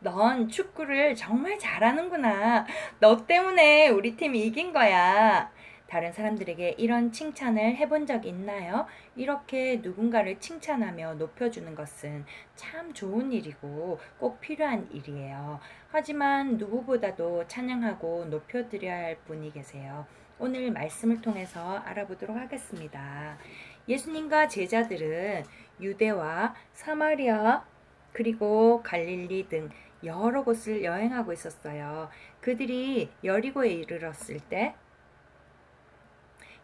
넌 축구를 정말 잘하는구나. 너 때문에 우리 팀이 이긴 거야. 다른 사람들에게 이런 칭찬을 해본 적 있나요? 이렇게 누군가를 칭찬하며 높여주는 것은 참 좋은 일이고 꼭 필요한 일이에요. 하지만 누구보다도 찬양하고 높여드려야 할 분이 계세요. 오늘 말씀을 통해서 알아보도록 하겠습니다. 예수님과 제자들은 유대와 사마리아 그리고 갈릴리 등 여러 곳을 여행하고 있었어요. 그들이 여리고에 이르렀을 때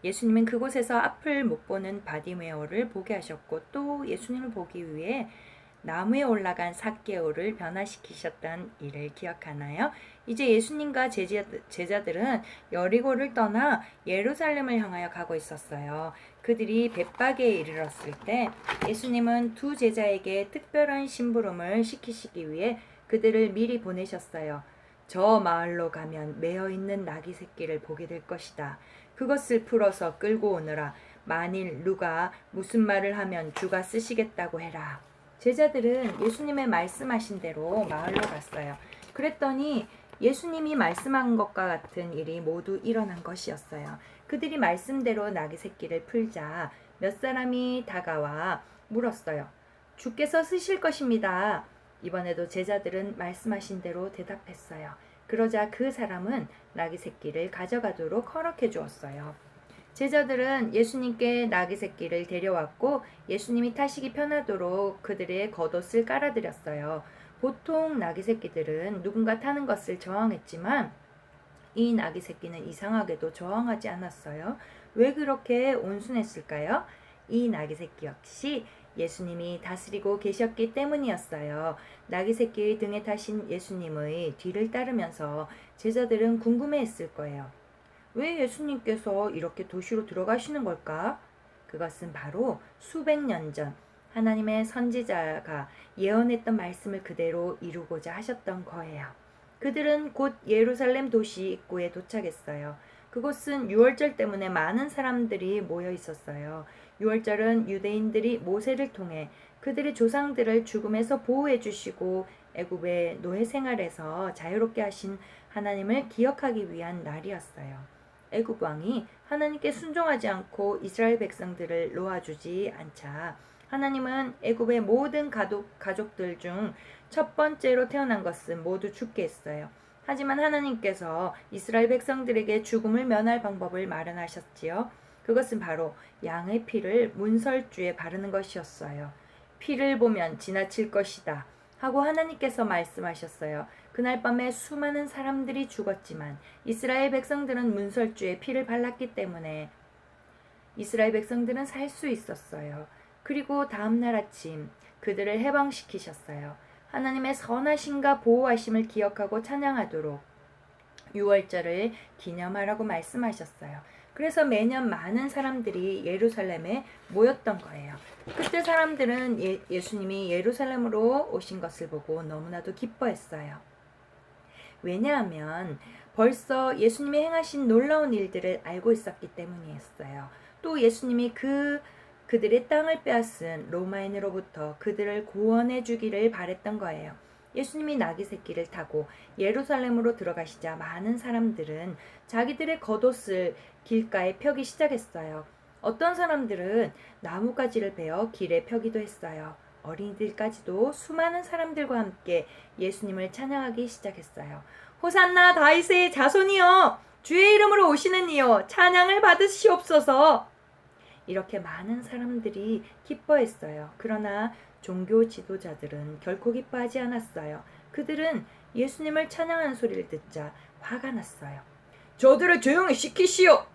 예수님은 그곳에서 앞을 못 보는 바디메오를 보게 하셨고 또 예수님을 보기 위해 나무에 올라간 삭개오를 변화시키셨던 일을 기억하나요? 이제 예수님과 제자들은 여리고를 떠나 예루살렘을 향하여 가고 있었어요. 그들이 벳바게에 이르렀을 때 예수님은 두 제자에게 특별한 심부름을 시키시기 위해 그들을 미리 보내셨어요. 저 마을로 가면 매어 있는 나귀 새끼를 보게 될 것이다. 그것을 풀어서 끌고 오너라. 만일 누가 무슨 말을 하면 주가 쓰시겠다고 해라. 제자들은 예수님의 말씀하신 대로 마을로 갔어요. 그랬더니 예수님이 말씀한 것과 같은 일이 모두 일어난 것이었어요. 그들이 말씀대로 나귀 새끼를 풀자 몇 사람이 다가와 물었어요. 주께서 쓰실 것입니다. 이번에도 제자들은 말씀하신 대로 대답했어요. 그러자 그 사람은 나귀 새끼를 가져가도록 허락해 주었어요. 제자들은 예수님께 나귀 새끼를 데려왔고 예수님이 타시기 편하도록 그들의 겉옷을 깔아드렸어요. 보통 나귀 새끼들은 누군가 타는 것을 저항했지만 이 나귀 새끼는 이상하게도 저항하지 않았어요. 왜 그렇게 온순했을까요? 이 나귀 새끼 역시 예수님이 다스리고 계셨기 때문이었어요. 나귀 새끼의 등에 타신 예수님의 뒤를 따르면서 제자들은 궁금해했을 거예요. 왜 예수님께서 이렇게 도시로 들어가시는 걸까? 그것은 바로 수백 년 전 하나님의 선지자가 예언했던 말씀을 그대로 이루고자 하셨던 거예요. 그들은 곧 예루살렘 도시 입구에 도착했어요. 그곳은 유월절 때문에 많은 사람들이 모여 있었어요. 유월절은 유대인들이 모세를 통해 그들의 조상들을 죽음에서 보호해 주시고 애굽의 노예 생활에서 자유롭게 하신 하나님을 기억하기 위한 날이었어요. 애굽 왕이 하나님께 순종하지 않고 이스라엘 백성들을 놓아주지 않자 하나님은 애굽의 모든 가족들 중 첫 번째로 태어난 것은 모두 죽게 했어요. 하지만 하나님께서 이스라엘 백성들에게 죽음을 면할 방법을 마련하셨지요. 그것은 바로 양의 피를 문설주에 바르는 것이었어요. 피를 보면 지나칠 것이다 하고 하나님께서 말씀하셨어요. 그날 밤에 수많은 사람들이 죽었지만 이스라엘 백성들은 문설주에 피를 발랐기 때문에 이스라엘 백성들은 살 수 있었어요. 그리고 다음날 아침 그들을 해방시키셨어요. 하나님의 선하심과 보호하심을 기억하고 찬양하도록 유월절을 기념하라고 말씀하셨어요. 그래서 매년 많은 사람들이 예루살렘에 모였던 거예요. 그때 사람들은 예수님이 예루살렘으로 오신 것을 보고 너무나도 기뻐했어요. 왜냐하면 벌써 예수님이 행하신 놀라운 일들을 알고 있었기 때문이었어요. 또 예수님이 그들의 땅을 빼앗은 로마인으로부터 그들을 구원해 주기를 바랬던 거예요. 예수님이 나귀 새끼를 타고 예루살렘으로 들어가시자 많은 사람들은 자기들의 겉옷을 길가에 펴기 시작했어요. 어떤 사람들은 나뭇가지를 베어 길에 펴기도 했어요. 어린이들까지도 수많은 사람들과 함께 예수님을 찬양하기 시작했어요. 호산나 다윗의 자손이여 주의 이름으로 오시는 이여 찬양을 받으시옵소서. 이렇게 많은 사람들이 기뻐했어요. 그러나 종교 지도자들은 결코 기뻐하지 않았어요. 그들은 예수님을 찬양하는 소리를 듣자 화가 났어요. 저들을 조용히 시키시오!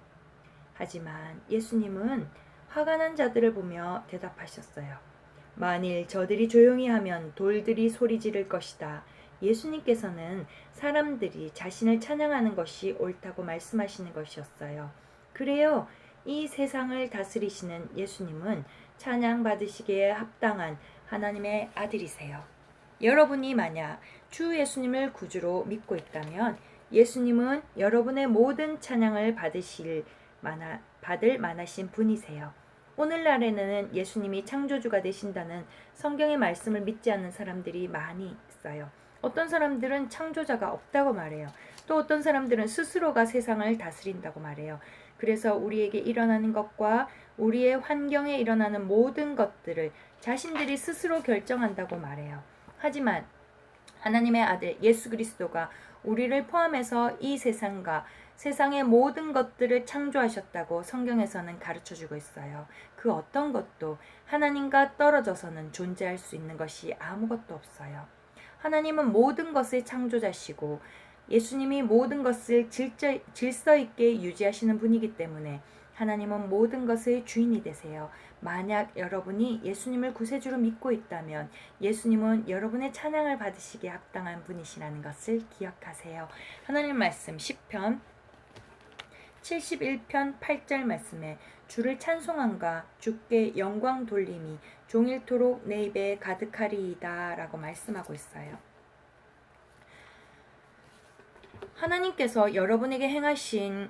하지만 예수님은 화가 난 자들을 보며 대답하셨어요. 만일 저들이 조용히 하면 돌들이 소리 지를 것이다. 예수님께서는 사람들이 자신을 찬양하는 것이 옳다고 말씀하시는 것이었어요. 그래요. 이 세상을 다스리시는 예수님은 찬양받으시기에 합당한 하나님의 아들이세요. 여러분이 만약 주 예수님을 구주로 믿고 있다면 예수님은 여러분의 모든 찬양을 받을 만하신 분이세요. 오늘날에는 예수님이 창조주가 되신다는 성경의 말씀을 믿지 않는 사람들이 많이 있어요. 어떤 사람들은 창조자가 없다고 말해요. 또 어떤 사람들은 스스로가 세상을 다스린다고 말해요. 그래서 우리에게 일어나는 것과 우리의 환경에 일어나는 모든 것들을 자신들이 스스로 결정한다고 말해요. 하지만 하나님의 아들 예수 그리스도가 우리를 포함해서 이 세상과 세상의 모든 것들을 창조하셨다고 성경에서는 가르쳐주고 있어요. 그 어떤 것도 하나님과 떨어져서는 존재할 수 있는 것이 아무것도 없어요. 하나님은 모든 것의 창조자시고 예수님이 모든 것을 질서 있게 유지하시는 분이기 때문에 하나님은 모든 것의 주인이 되세요. 만약 여러분이 예수님을 구세주로 믿고 있다면 예수님은 여러분의 찬양을 받으시기에 합당한 분이시라는 것을 기억하세요. 하나님 말씀 시편 71편 8절 말씀에 주를 찬송함과 주께 영광 돌림이 종일토록 내 입에 가득하리이다 라고 말씀하고 있어요. 하나님께서 여러분에게 행하신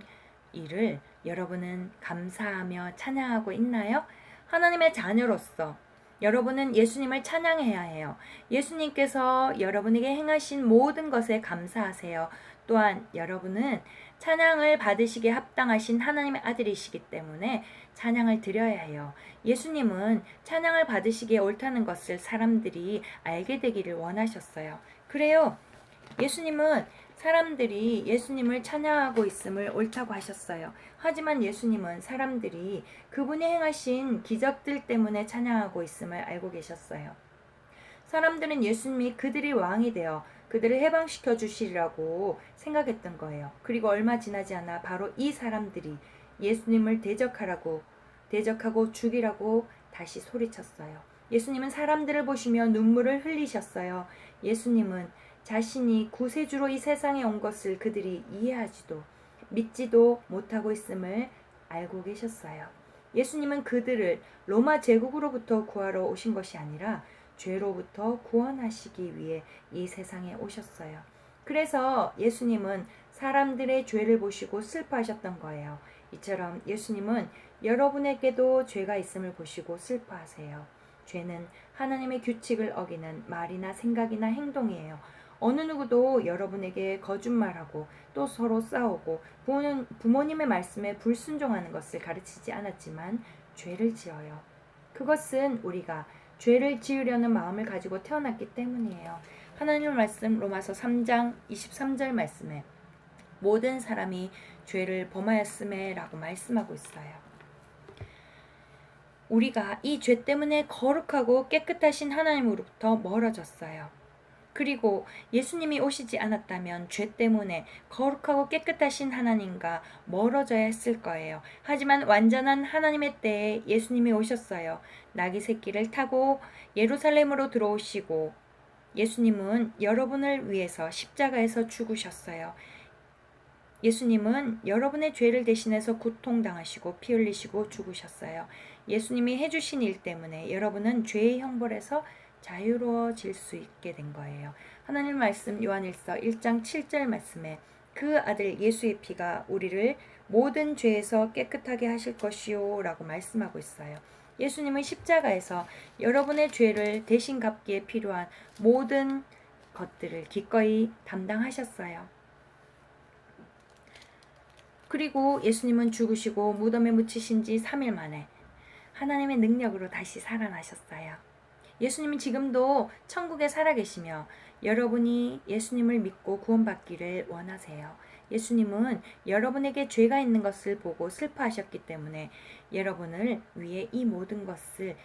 일을 여러분은 감사하며 찬양하고 있나요? 하나님의 자녀로서 여러분은 예수님을 찬양해야 해요. 예수님께서 여러분에게 행하신 모든 것에 감사하세요. 또한 여러분은 찬양을 받으시기에 합당하신 하나님의 아들이시기 때문에 찬양을 드려야 해요. 예수님은 찬양을 받으시기에 옳다는 것을 사람들이 알게 되기를 원하셨어요. 그래요. 예수님은 사람들이 예수님을 찬양하고 있음을 옳다고 하셨어요. 하지만 예수님은 사람들이 그분이 행하신 기적들 때문에 찬양하고 있음을 알고 계셨어요. 사람들은 예수님이 그들이 왕이 되어 그들을 해방시켜 주시리라고 생각했던 거예요. 그리고 얼마 지나지 않아 바로 이 사람들이 예수님을 대적하고 죽이라고 다시 소리쳤어요. 예수님은 사람들을 보시며 눈물을 흘리셨어요. 예수님은 자신이 구세주로 이 세상에 온 것을 그들이 이해하지도 믿지도 못하고 있음을 알고 계셨어요. 예수님은 그들을 로마 제국으로부터 구하러 오신 것이 아니라 죄로부터 구원하시기 위해 이 세상에 오셨어요. 그래서 예수님은 사람들의 죄를 보시고 슬퍼하셨던 거예요. 이처럼 예수님은 여러분에게도 죄가 있음을 보시고 슬퍼하세요. 죄는 하나님의 규칙을 어기는 말이나 생각이나 행동이에요. 어느 누구도 여러분에게 거짓말하고 또 서로 싸우고 부모님의 말씀에 불순종하는 것을 가르치지 않았지만 죄를 지어요. 그것은 우리가 죄를 지으려는 마음을 가지고 태어났기 때문이에요. 하나님의 말씀 로마서 3장 23절 말씀에 모든 사람이 죄를 범하였음에 라고 말씀하고 있어요. 우리가 이 죄 때문에 거룩하고 깨끗하신 하나님으로부터 멀어졌어요. 그리고 예수님이 오시지 않았다면 죄 때문에 거룩하고 깨끗하신 하나님과 멀어져야 했을 거예요. 하지만 완전한 하나님의 때에 예수님이 오셨어요. 나귀 새끼를 타고 예루살렘으로 들어오시고 예수님은 여러분을 위해서 십자가에서 죽으셨어요. 예수님은 여러분의 죄를 대신해서 고통당하시고 피 흘리시고 죽으셨어요. 예수님이 해주신 일 때문에 여러분은 죄의 형벌에서 자유로워질 수 있게 된 거예요. 하나님 말씀 요한일서 1장 7절 말씀에 그 아들 예수의 피가 우리를 모든 죄에서 깨끗하게 하실 것이요 라고 말씀하고 있어요. 예수님은 십자가에서 여러분의 죄를 대신 갚기에 필요한 모든 것들을 기꺼이 담당하셨어요. 그리고 예수님은 죽으시고 무덤에 묻히신 지 3일 만에 하나님의 능력으로 다시 살아나셨어요. 예수님은 지금도 천국에 살아계시며 여러분이 예수님을 믿고 구원받기를 원하세요. 예수님은 여러분에게 죄가 있는 것을 보고 슬퍼하셨기 때문에 여러분을 위해 이 모든 것을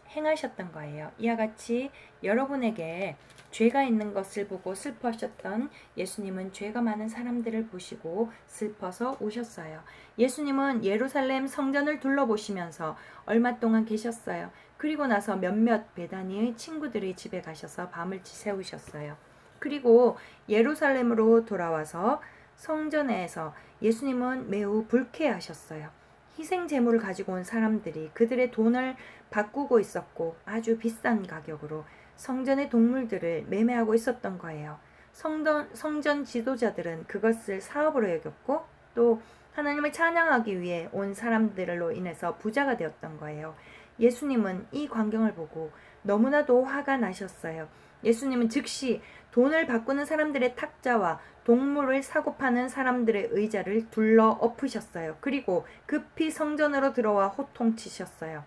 행하셨던 거예요. 이와 같이 여러분에게 죄가 있는 것을 보고 슬퍼하셨던 예수님은 죄가 많은 사람들을 보시고 슬퍼서 오셨어요. 예수님은 예루살렘 성전을 둘러보시면서 얼마 동안 계셨어요. 그리고 나서 몇몇 베다니의 친구들의 집에 가셔서 밤을 지새우셨어요. 그리고 예루살렘으로 돌아와서 성전에서 예수님은 매우 불쾌하셨어요. 희생 제물을 가지고 온 사람들이 그들의 돈을 바꾸고 있었고 아주 비싼 가격으로 성전의 동물들을 매매하고 있었던 거예요. 성전 지도자들은 그것을 사업으로 여겼고 또 하나님을 찬양하기 위해 온 사람들로 인해서 부자가 되었던 거예요. 예수님은 이 광경을 보고 너무나도 화가 나셨어요. 예수님은 즉시 돈을 바꾸는 사람들의 탁자와 동물을 사고 파는 사람들의 의자를 둘러 엎으셨어요. 그리고 급히 성전으로 들어와 호통치셨어요.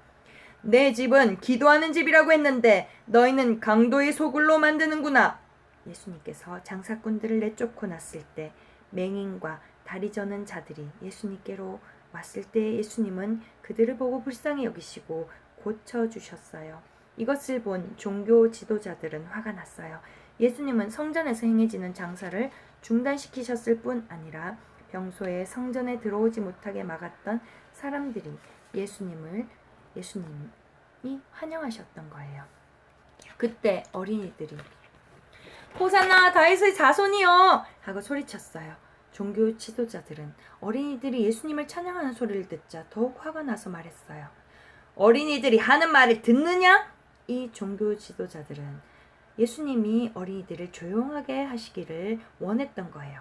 내 집은 기도하는 집이라고 했는데 너희는 강도의 소굴로 만드는구나. 예수님께서 장사꾼들을 내쫓고 났을 때 맹인과 다리 저는 자들이 예수님께로 왔을 때 예수님은 그들을 보고 불쌍히 여기시고 고쳐주셨어요. 이것을 본 종교 지도자들은 화가 났어요. 예수님은 성전에서 행해지는 장사를 중단시키셨을 뿐 아니라 평소에 성전에 들어오지 못하게 막았던 사람들이 예수님이 환영하셨던 거예요. 그때 어린이들이 호산나 다윗의 자손이여 하고 소리쳤어요. 종교 지도자들은 어린이들이 예수님을 찬양하는 소리를 듣자 더욱 화가 나서 말했어요. 어린이들이 하는 말을 듣느냐? 이 종교 지도자들은 예수님이 어린이들을 조용하게 하시기를 원했던 거예요.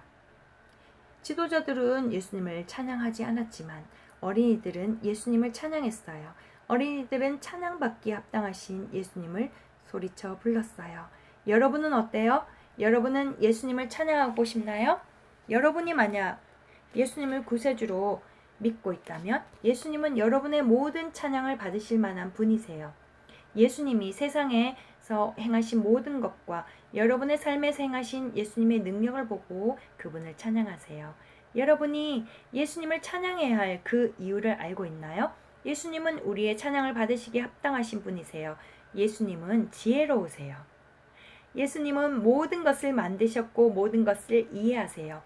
지도자들은 예수님을 찬양하지 않았지만 어린이들은 예수님을 찬양했어요. 어린이들은 찬양받기에 합당하신 예수님을 소리쳐 불렀어요. 여러분은 어때요? 여러분은 예수님을 찬양하고 싶나요? 여러분이 만약 예수님을 구세주로 믿고 있다면 예수님은 여러분의 모든 찬양을 받으실 만한 분이세요. 예수님이 세상에서 행하신 모든 것과 여러분의 삶에서 행하신 예수님의 능력을 보고 그분을 찬양하세요. 여러분이 예수님을 찬양해야 할 그 이유를 알고 있나요? 예수님은 우리의 찬양을 받으시기에 합당하신 분이세요. 예수님은 지혜로우세요. 예수님은 모든 것을 만드셨고 모든 것을 이해하세요.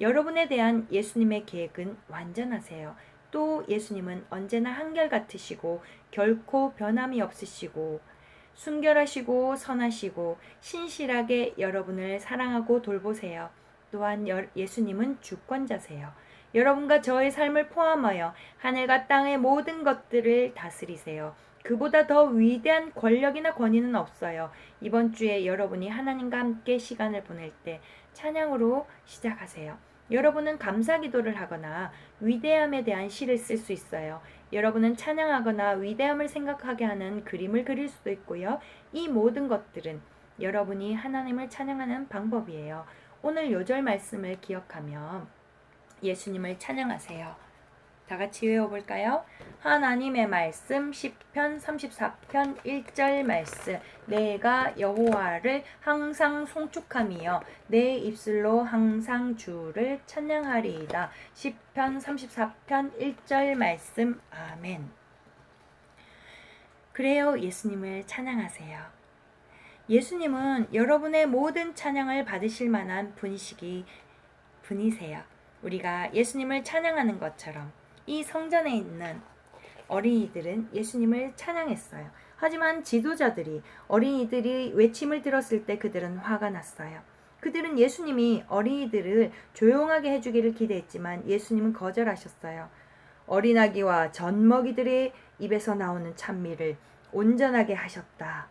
여러분에 대한 예수님의 계획은 완전하세요. 또 예수님은 언제나 한결같으시고 결코 변함이 없으시고 순결하시고 선하시고 신실하게 여러분을 사랑하고 돌보세요. 또한 예수님은 주권자세요. 여러분과 저의 삶을 포함하여 하늘과 땅의 모든 것들을 다스리세요. 그보다 더 위대한 권력이나 권위는 없어요. 이번 주에 여러분이 하나님과 함께 시간을 보낼 때 찬양으로 시작하세요. 여러분은 감사 기도를 하거나 위대함에 대한 시를 쓸 수 있어요. 여러분은 찬양하거나 위대함을 생각하게 하는 그림을 그릴 수도 있고요. 이 모든 것들은 여러분이 하나님을 찬양하는 방법이에요. 오늘 요절 말씀을 기억하며 예수님을 찬양하세요. 다 같이 외워볼까요? 하나님의 말씀 10편 34편 1절 말씀 내가 여호와를 항상 송축하며 내 입술로 항상 주를 찬양하리이다. 10편 34편 1절 말씀 아멘. 그래요, 예수님을 찬양하세요. 예수님은 여러분의 모든 찬양을 받으실 만한 분이세요. 우리가 예수님을 찬양하는 것처럼 이 성전에 있는 어린이들은 예수님을 찬양했어요. 하지만 지도자들이 어린이들이 외침을 들었을 때 그들은 화가 났어요. 그들은 예수님이 어린이들을 조용하게 해주기를 기대했지만 예수님은 거절하셨어요. 어린아기와 젖먹이들의 입에서 나오는 찬미를 온전하게 하셨다.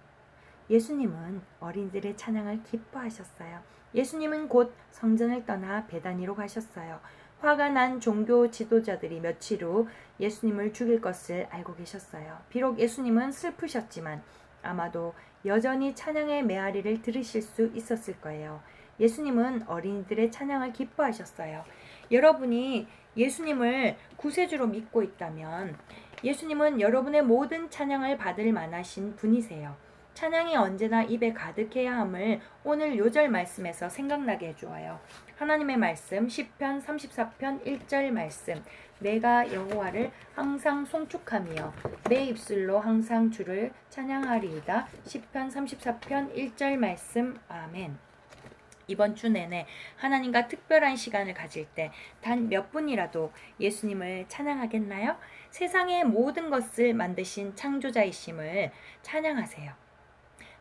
예수님은 어린이들의 찬양을 기뻐하셨어요. 예수님은 곧 성전을 떠나 베다니로 가셨어요. 화가 난 종교 지도자들이 며칠 후 예수님을 죽일 것을 알고 계셨어요. 비록 예수님은 슬프셨지만 아마도 여전히 찬양의 메아리를 들으실 수 있었을 거예요. 예수님은 어린이들의 찬양을 기뻐하셨어요. 여러분이 예수님을 구세주로 믿고 있다면 예수님은 여러분의 모든 찬양을 받을 만하신 분이세요. 찬양이 언제나 입에 가득해야 함을 오늘 요절 말씀에서 생각나게 해주어요. 하나님의 말씀 10편 34편 1절 말씀 내가 여호와를 항상 송축하며 내 입술로 항상 주를 찬양하리이다. 10편 34편 1절 말씀 아멘. 이번 주 내내 하나님과 특별한 시간을 가질 때 단 몇 분이라도 예수님을 찬양하겠나요? 세상의 모든 것을 만드신 창조자이심을 찬양하세요.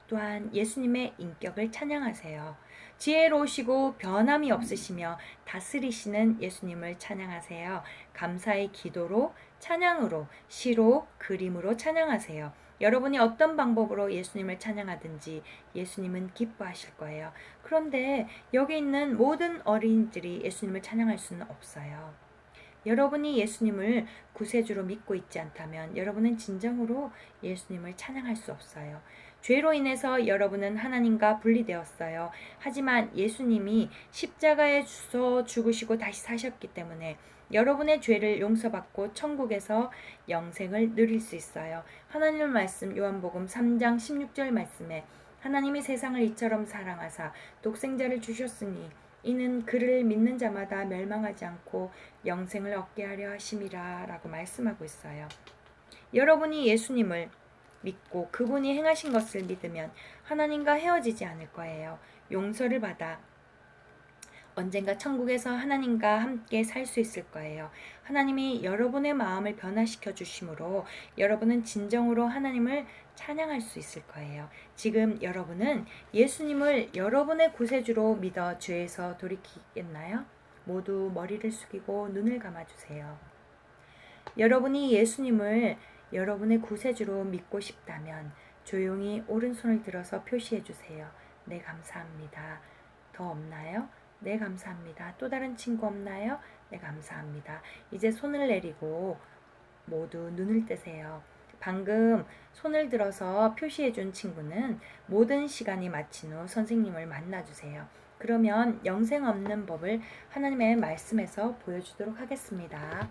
또한 예수님의 인격을 찬양하세요. 지혜로우시고 변함이 없으시며 다스리시는 예수님을 찬양하세요. 감사의 기도로, 찬양으로, 시로, 그림으로 찬양하세요. 여러분이 어떤 방법으로 예수님을 찬양하든지 예수님은 기뻐하실 거예요. 그런데 여기 있는 모든 어린이들이 예수님을 찬양할 수는 없어요. 여러분이 예수님을 구세주로 믿고 있지 않다면 여러분은 진정으로 예수님을 찬양할 수 없어요. 죄로 인해서 여러분은 하나님과 분리되었어요. 하지만 예수님이 십자가에서 죽으시고 다시 사셨기 때문에 여러분의 죄를 용서받고 천국에서 영생을 누릴 수 있어요. 하나님의 말씀 요한복음 3장 16절 말씀에 하나님이 세상을 이처럼 사랑하사 독생자를 주셨으니 이는 그를 믿는 자마다 멸망하지 않고 영생을 얻게 하려 하심이라 라고 말씀하고 있어요. 여러분이 예수님을 믿고 그분이 행하신 것을 믿으면 하나님과 헤어지지 않을 거예요. 용서를 받아 언젠가 천국에서 하나님과 함께 살 수 있을 거예요. 하나님이 여러분의 마음을 변화시켜 주심으로 여러분은 진정으로 하나님을 찬양할 수 있을 거예요. 지금 여러분은 예수님을 여러분의 구세주로 믿어 죄에서 돌이키겠나요? 모두 머리를 숙이고 눈을 감아주세요. 여러분이 예수님을 여러분의 구세주로 믿고 싶다면 조용히 오른손을 들어서 표시해 주세요. 네, 감사합니다. 더 없나요? 네, 감사합니다. 또 다른 친구 없나요? 네, 감사합니다. 이제 손을 내리고 모두 눈을 뜨세요. 방금 손을 들어서 표시해 준 친구는 모든 시간이 마친 후 선생님을 만나주세요. 그러면 영생 없는 법을 하나님의 말씀에서 보여주도록 하겠습니다.